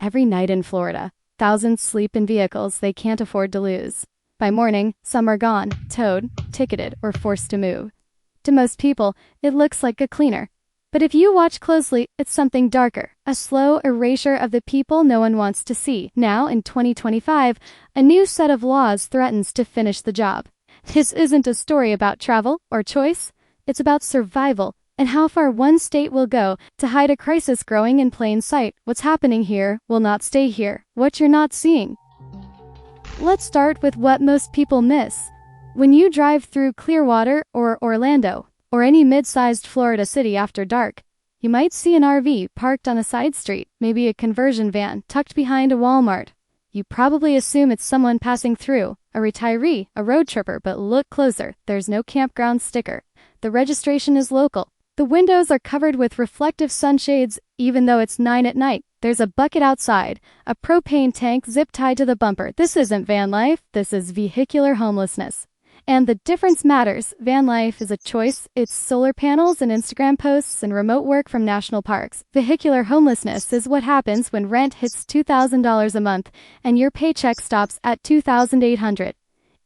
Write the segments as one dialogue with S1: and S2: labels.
S1: Every night in Florida, thousands sleep in vehicles they can't afford to lose. By morning, some are gone, towed, ticketed, or forced to move. To most people, it looks like a cleaner. But if you watch closely, it's something darker, a slow erasure of the people no one wants to see. Now, in 2025, a new set of laws threatens to finish the job. This isn't a story about travel or choice. It's about survival and how far one state will go to hide a crisis growing in plain sight. What's happening here will not stay here. What you're not seeing. Let's start with what most people miss. When you drive through Clearwater or Orlando, or any mid-sized Florida city after dark, you might see an RV parked on a side street, maybe a conversion van tucked behind a Walmart. You probably assume it's someone passing through, a retiree, a road tripper, but look closer, there's no campground sticker. The registration is local. The windows are covered with reflective sunshades, even though it's 9 at night. There's a bucket outside, a propane tank zip-tied to the bumper. This isn't van life, this is vehicular homelessness. And the difference matters. Van life is a choice. It's solar panels and Instagram posts and remote work from national parks. Vehicular homelessness is what happens when rent hits $2,000 a month and your paycheck stops at $2,800.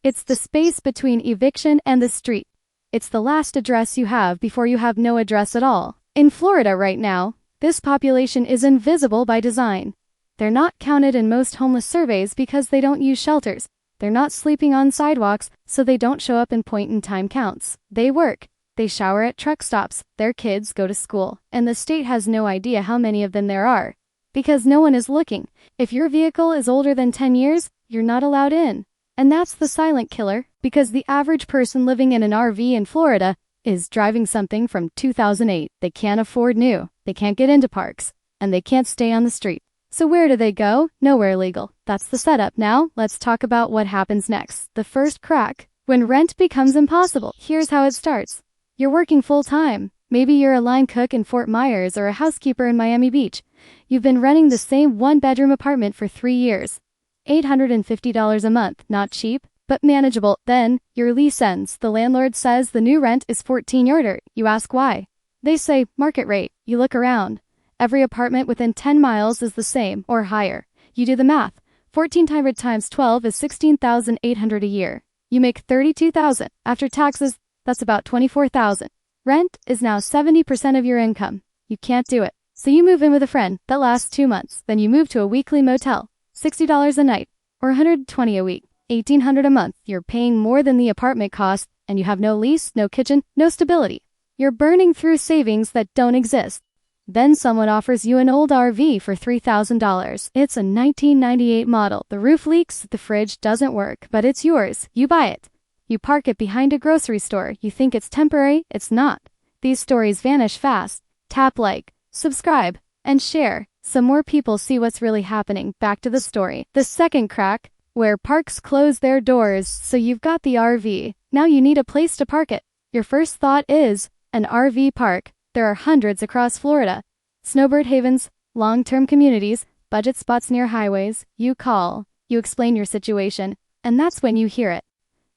S1: It's the space between eviction and the street. It's the last address you have before you have no address at all. In Florida right now, this population is invisible by design. They're not counted in most homeless surveys because they don't use shelters. They're not sleeping on sidewalks, so they don't show up in point-in-time counts. They work. They shower at truck stops. Their kids go to school. And the state has no idea how many of them there are. Because no one is looking. If your vehicle is older than 10 years, you're not allowed in. And that's the silent killer, because the average person living in an RV in Florida is driving something from 2008. They can't afford new. They can't get into parks. And they can't stay on the street. So where do they go? Nowhere legal. That's the setup. Now, let's talk about what happens next. The first crack. When rent becomes impossible. Here's how it starts. You're working full-time. Maybe you're a line cook in Fort Myers or a housekeeper in Miami Beach. You've been renting the same one-bedroom apartment for 3 years. $850 a month. Not cheap, but manageable. Then, your lease ends. The landlord says the new rent is $14. You ask why. They say, market rate. You look around. Every apartment within 10 miles is the same, or higher. You do the math. 1,400 times 12 is $16,800 a year. You make $32,000. After taxes, that's about $24,000. Rent is now 70% of your income. You can't do it. So you move in with a friend. That lasts 2 months. Then you move to a weekly motel. $60 a night, or $120 a week. $1,800 a month. You're paying more than the apartment cost, and you have no lease, no kitchen, no stability. You're burning through savings that don't exist. Then someone offers you an old RV for $3,000. It's a 1998 model. The roof leaks, the fridge doesn't work, but it's yours. You buy it. You park it behind a grocery store. You think it's temporary. It's not. These stories vanish fast. Tap like, subscribe, and share so more people see what's really happening. Back to the story. The second crack, where parks close their doors, so you've got the RV. Now you need a place to park it. Your first thought is an RV park. There are hundreds across Florida. Snowbird havens, long-term communities, budget spots near highways. You call. You explain your situation. And that's when you hear it.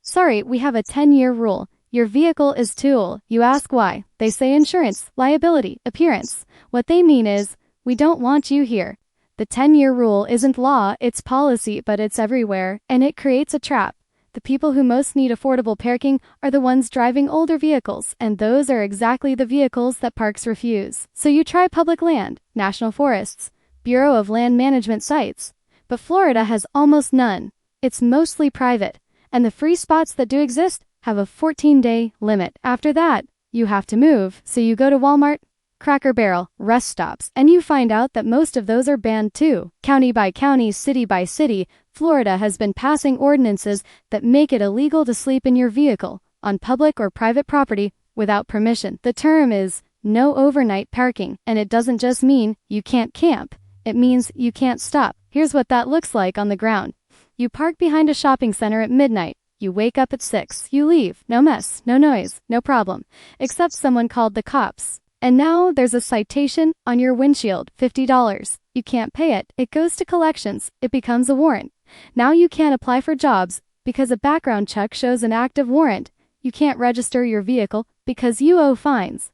S1: Sorry, we have a 10-year rule. Your vehicle is tool. You ask why. They say insurance, liability, appearance. What they mean is, we don't want you here. The 10-year rule isn't law, it's policy, but it's everywhere, and it creates a trap. The people who most need affordable parking are the ones driving older vehicles, and those are exactly the vehicles that parks refuse. So you try public land, national forests, Bureau of Land Management sites. But Florida has almost none. It's mostly private, and the free spots that do exist have a 14-day limit. After that, you have to move, so you go to Walmart, Cracker Barrel, rest stops, and you find out that most of those are banned too. County by county, city by city, Florida has been passing ordinances that make it illegal to sleep in your vehicle on public or private property without permission. The term is no overnight parking, and it doesn't just mean you can't camp. It means you can't stop. Here's what that looks like on the ground. You park behind a shopping center at midnight. You wake up at 6. You leave. No mess, no noise, no problem. Except someone called the cops. And now there's a citation on your windshield, $50. You can't pay it. It goes to collections. It becomes a warrant. Now you can't apply for jobs because a background check shows an active warrant. You can't register your vehicle because you owe fines.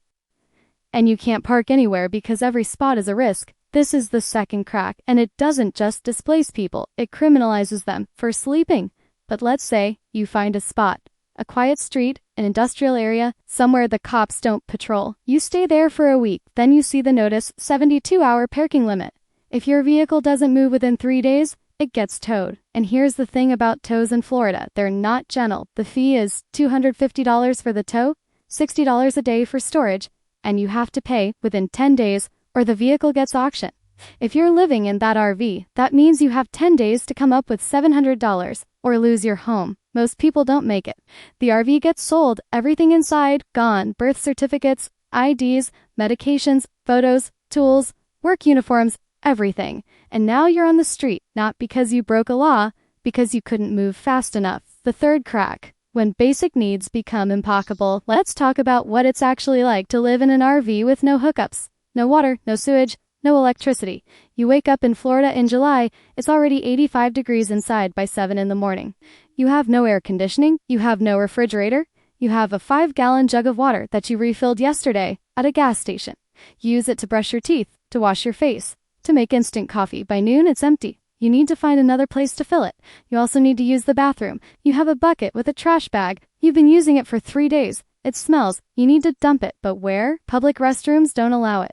S1: And you can't park anywhere because every spot is a risk. This is the second crack, and it doesn't just displace people, it criminalizes them for sleeping. But let's say you find a spot, a quiet street, an industrial area, somewhere the cops don't patrol. You stay there for a week, then you see the notice 72-hour parking limit. If your vehicle doesn't move within 3 days, it gets towed. And here's the thing about tows in Florida, they're not gentle. The fee is $250 for the tow, $60 a day for storage, and you have to pay within 10 days or the vehicle gets auctioned. If you're living in that RV, that means you have 10 days to come up with $700 or lose your home. Most people don't make it. The RV gets sold, everything inside gone, birth certificates, IDs, medications, photos, tools, work uniforms, everything. And now you're on the street, not because you broke a law, because you couldn't move fast enough. The third crack. When basic needs become impossible, let's talk about what it's actually like to live in an RV with no hookups, no water, no sewage, no electricity. You wake up in Florida in July, it's already 85 degrees inside by 7 in the morning. You have no air conditioning, you have no refrigerator, you have a 5-gallon jug of water that you refilled yesterday at a gas station. You use it to brush your teeth, to wash your face, to make instant coffee. By noon, it's empty. You need to find another place to fill it. You also need to use the bathroom. You have a bucket with a trash bag. You've been using it for 3 days. It smells. You need to dump it. But where? Public restrooms don't allow it.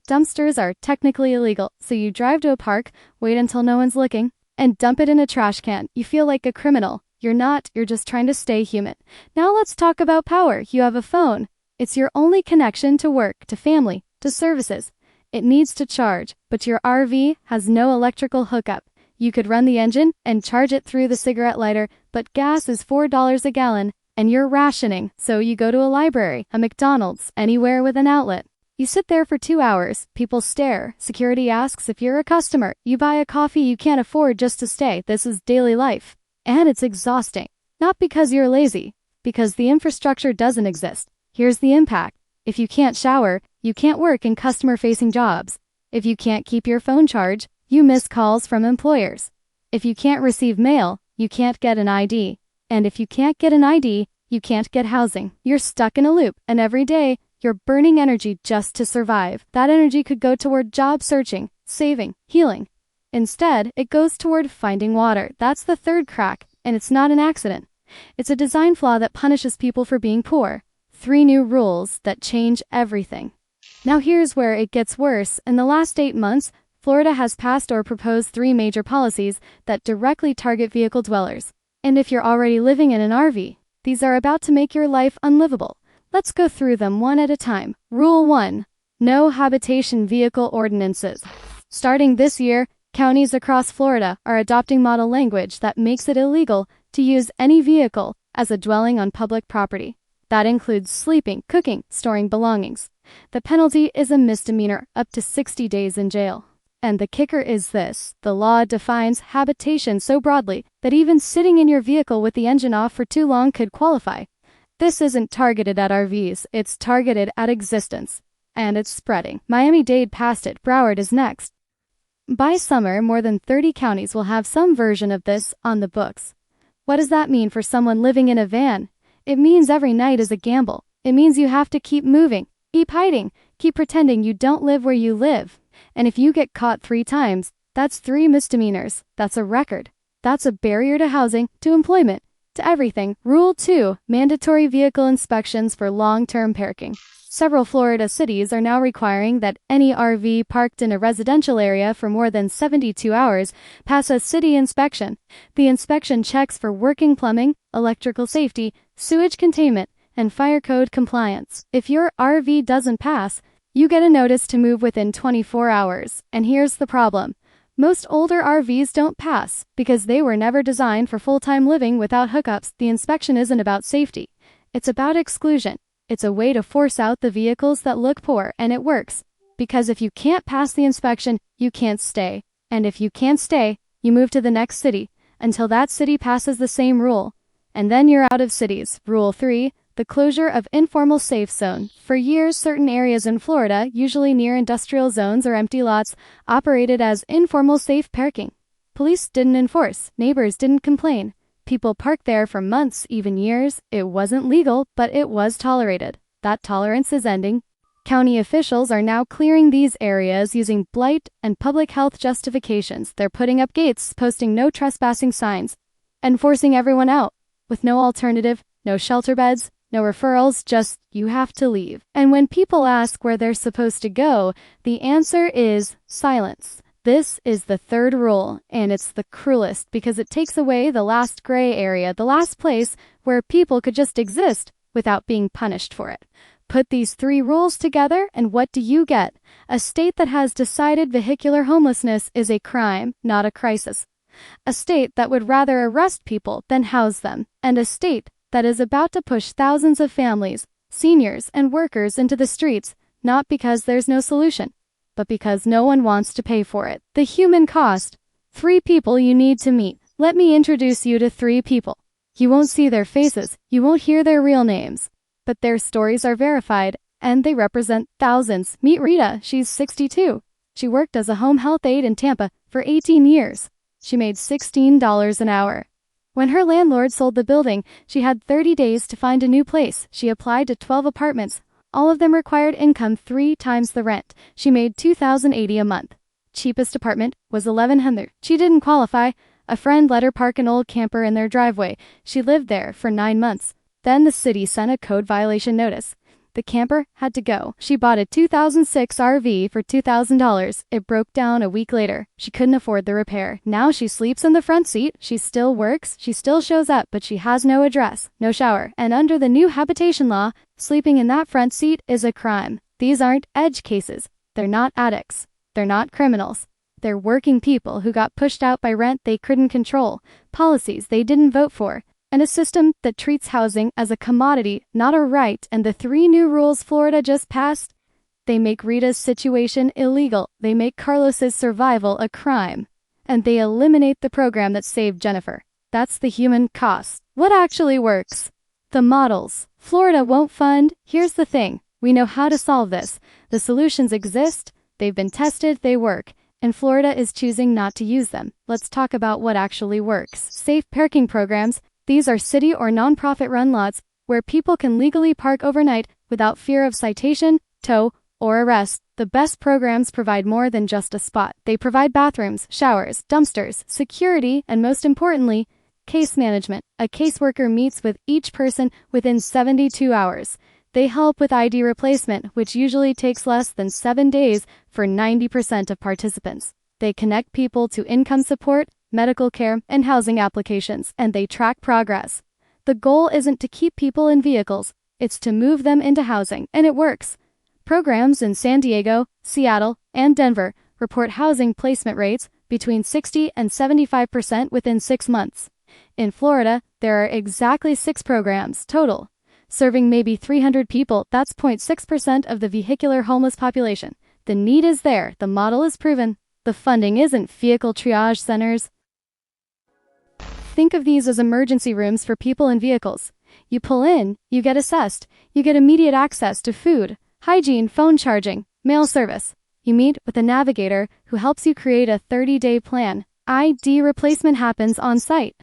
S1: Dumpsters are technically illegal, so you drive to a park, wait until no one's looking, and dump it in a trash can. You feel like a criminal. You're not. You're just trying to stay human. Now let's talk about power. You have a phone. It's your only connection to work, to family, to services. It needs to charge, but your RV has no electrical hookup. You could run the engine and charge it through the cigarette lighter, but gas is $4 a gallon, and you're rationing, so you go to a library, a McDonald's, anywhere with an outlet. You sit there for 2 hours, people stare, security asks if you're a customer, you buy a coffee you can't afford just to stay. This is daily life. And it's exhausting. Not because you're lazy, because the infrastructure doesn't exist. Here's the impact. If you can't shower, you can't work in customer-facing jobs. If you can't keep your phone charged, you miss calls from employers. If you can't receive mail, you can't get an ID. And if you can't get an ID, you can't get housing. You're stuck in a loop, and every day, you're burning energy just to survive. That energy could go toward job searching, saving, healing. Instead, it goes toward finding water. That's the third crack, and it's not an accident. It's a design flaw that punishes people for being poor. 3 new rules that change everything. Now here's where it gets worse. In the last 8 months, Florida has passed or proposed 3 major policies that directly target vehicle dwellers. And if you're already living in an RV, these are about to make your life unlivable. Let's go through them one at a time. Rule 1. No habitation vehicle ordinances. Starting this year, counties across Florida are adopting model language that makes it illegal to use any vehicle as a dwelling on public property. That includes sleeping, cooking, storing belongings. The penalty is a misdemeanor, up to 60 days in jail. And the kicker is this: the law defines habitation so broadly that even sitting in your vehicle with the engine off for too long could qualify. This isn't targeted at RVs, it's targeted at existence. And it's spreading. Miami-Dade passed it, Broward is next. By summer, more than 30 counties will have some version of this on the books. What does that mean for someone living in a van? It means every night is a gamble. It means you have to keep moving, keep hiding, keep pretending you don't live where you live. And if you get caught 3 times, that's 3 misdemeanors. That's a record. That's a barrier to housing, to employment, to everything. Rule 2. Mandatory vehicle inspections for long-term parking. Several Florida cities are now requiring that any RV parked in a residential area for more than 72 hours pass a city inspection. The inspection checks for working plumbing, electrical safety, sewage containment, and fire code compliance. If your RV doesn't pass, you get a notice to move within 24 hours. And here's the problem. Most older RVs don't pass because they were never designed for full-time living without hookups. The inspection isn't about safety. It's about exclusion. It's a way to force out the vehicles that look poor, and it works. Because if you can't pass the inspection, you can't stay. And if you can't stay, you move to the next city until that city passes the same rule. And then you're out of cities. Rule 3. The closure of informal safe zone. For years, certain areas in Florida, usually near industrial zones or empty lots, operated as informal safe parking. Police didn't enforce. Neighbors didn't complain. People parked there for months, even years. It wasn't legal, but it was tolerated. That tolerance is ending. County officials are now clearing these areas using blight and public health justifications. They're putting up gates, posting no trespassing signs, and forcing everyone out, with no alternative, no shelter beds, no referrals, just you have to leave. And when people ask where they're supposed to go, the answer is silence. This is the third rule, and it's the cruelest because it takes away the last gray area, the last place where people could just exist without being punished for it. Put these 3 rules together, and what do you get? A state that has decided vehicular homelessness is a crime, not a crisis. A state that would rather arrest people than house them, and a state that is about to push thousands of families, seniors, and workers into the streets, not because there's no solution, but because no one wants to pay for it. The human cost. 3 people you need to meet. Let me introduce you to 3 people. You won't see their faces, you won't hear their real names, but their stories are verified, and they represent thousands. Meet Rita. She's 62. She worked as a home health aide in Tampa for 18 years. She made $16 an hour. When her landlord sold the building, she had 30 days to find a new place. She applied to 12 apartments. All of them required income 3 times the rent. She made $2,080 a month. Cheapest apartment was $1,100. She didn't qualify. A friend let her park an old camper in their driveway. She lived there for 9 months. Then the city sent a code violation notice. The camper had to go. She bought a 2006 RV for $2,000. It broke down a week later. She couldn't afford the repair. Now she sleeps in the front seat. She still works. She still shows up, but she has no address, no shower. And under the new habitation law, sleeping in that front seat is a crime. These aren't edge cases. They're not addicts. They're not criminals. They're working people who got pushed out by rent they couldn't control, policies they didn't vote for, and a system that treats housing as a commodity, not a right. And the 3 new rules Florida just passed, they make Rita's situation illegal, they make Carlos's survival a crime, and they eliminate the program that saved Jennifer. That's the human cost. What actually works? The models. Florida won't fund. Here's the thing. We know how to solve this. The solutions exist. They've been tested. They work. And Florida is choosing not to use them. Let's talk about what actually works. Safe parking programs. These are city or nonprofit-run lots where people can legally park overnight without fear of citation, tow, or arrest. The best programs provide more than just a spot. They provide bathrooms, showers, dumpsters, security, and most importantly, case management. A caseworker meets with each person within 72 hours. They help with ID replacement, which usually takes less than 7 days for 90% of participants. They connect people to income support, medical care, and housing applications, and they track progress. The goal isn't to keep people in vehicles, it's to move them into housing, and it works. Programs in San Diego, Seattle, and Denver report housing placement rates between 60 and 75% within 6 months. In Florida, there are exactly 6 programs total, serving maybe 300 people. That's 0.6% of the vehicular homeless population. The need is there, the model is proven. The funding isn't vehicle triage centers. Think of these as emergency rooms for people in vehicles. You pull in, you get assessed, you get immediate access to food, hygiene, phone charging, mail service. You meet with a navigator who helps you create a 30-day plan. ID replacement happens on site.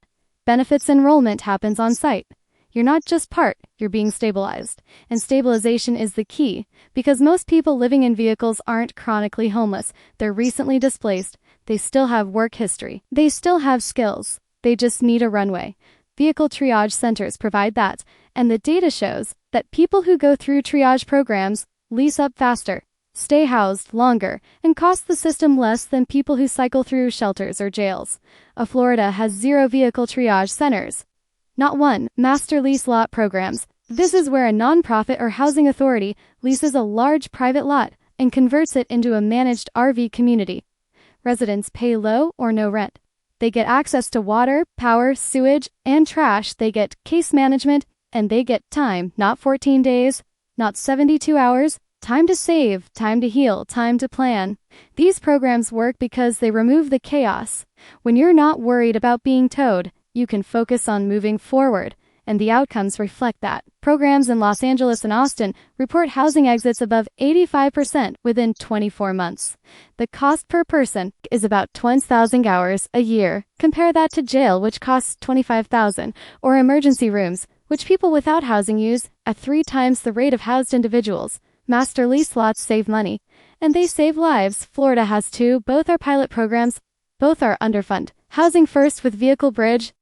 S1: Benefits enrollment happens on site. You're not just part, you're being stabilized. And stabilization is the key, because most people living in vehicles aren't chronically homeless. They're recently displaced. They still have work history. They still have skills. They just need a runway. Vehicle triage centers provide that, and the data shows that people who go through triage programs lease up faster, stay housed longer, and cost the system less than people who cycle through shelters or jails. Florida has 0 vehicle triage centers. Not one. Master lease lot programs. This is where a nonprofit or housing authority leases a large private lot and converts it into a managed RV community. Residents pay low or no rent. They get access to water, power, sewage, and trash. They get case management, and they get time, not 14 days, not 72 hours, time to save, time to heal, time to plan. These programs work because they remove the chaos. When you're not worried about being towed, you can focus on moving forward, and the outcomes reflect that. Programs in Los Angeles and Austin report housing exits above 85% within 24 months. The cost per person is about $20,000 a year. Compare that to jail, which costs $25,000, or emergency rooms, which people without housing use at 3 times the rate of housed individuals. Master lease lots save money, and they save lives. Florida has two. Both are pilot programs. Both are underfunded. Housing First with Vehicle Bridge.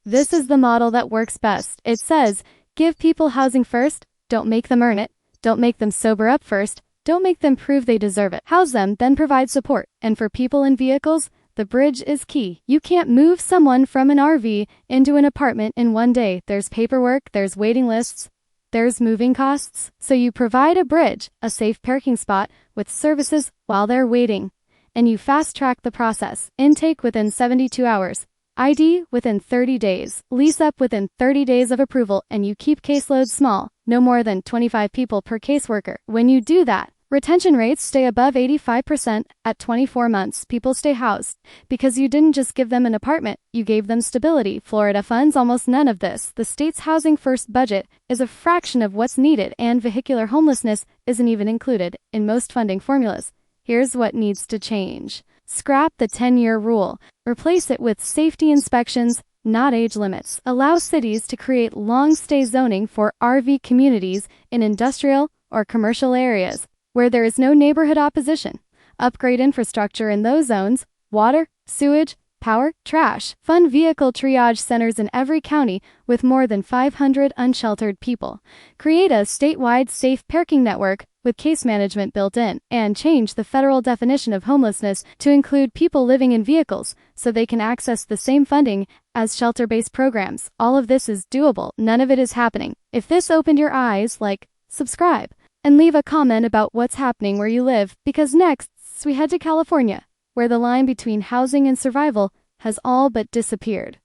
S1: This is the model that works best. It says, give people housing first, don't make them earn it, don't make them sober up first, don't make them prove they deserve it. House them, then provide support. And for people in vehicles, the bridge is key. You can't move someone from an RV into an apartment in one day. There's paperwork, there's waiting lists, there's moving costs. So you provide a bridge, a safe parking spot, with services while they're waiting. And you fast-track the process. Intake within 72 hours. ID within 30 days. Lease up within 30 days of approval, and you keep caseloads small, no more than 25 people per caseworker. When you do that, retention rates stay above 85%. At 24 months, people stay housed. Because you didn't just give them an apartment, you gave them stability. Florida funds almost none of this. The state's Housing First budget is a fraction of what's needed, and vehicular homelessness isn't even included in most funding formulas. Here's what needs to change. Scrap the 10-year rule. Replace it with safety inspections, not age limits. Allow cities to create long-stay zoning for RV communities in industrial or commercial areas where there is no neighborhood opposition. Upgrade infrastructure in those zones: water, sewage, power, trash. Fund vehicle triage centers in every county with more than 500 unsheltered people. Create a statewide safe parking network with case management built in, and change the federal definition of homelessness to include people living in vehicles so they can access the same funding as shelter-based programs. All of this is doable. None of it is happening. If this opened your eyes, like, subscribe, and leave a comment about what's happening where you live, because next we head to California, where the line between housing and survival has all but disappeared.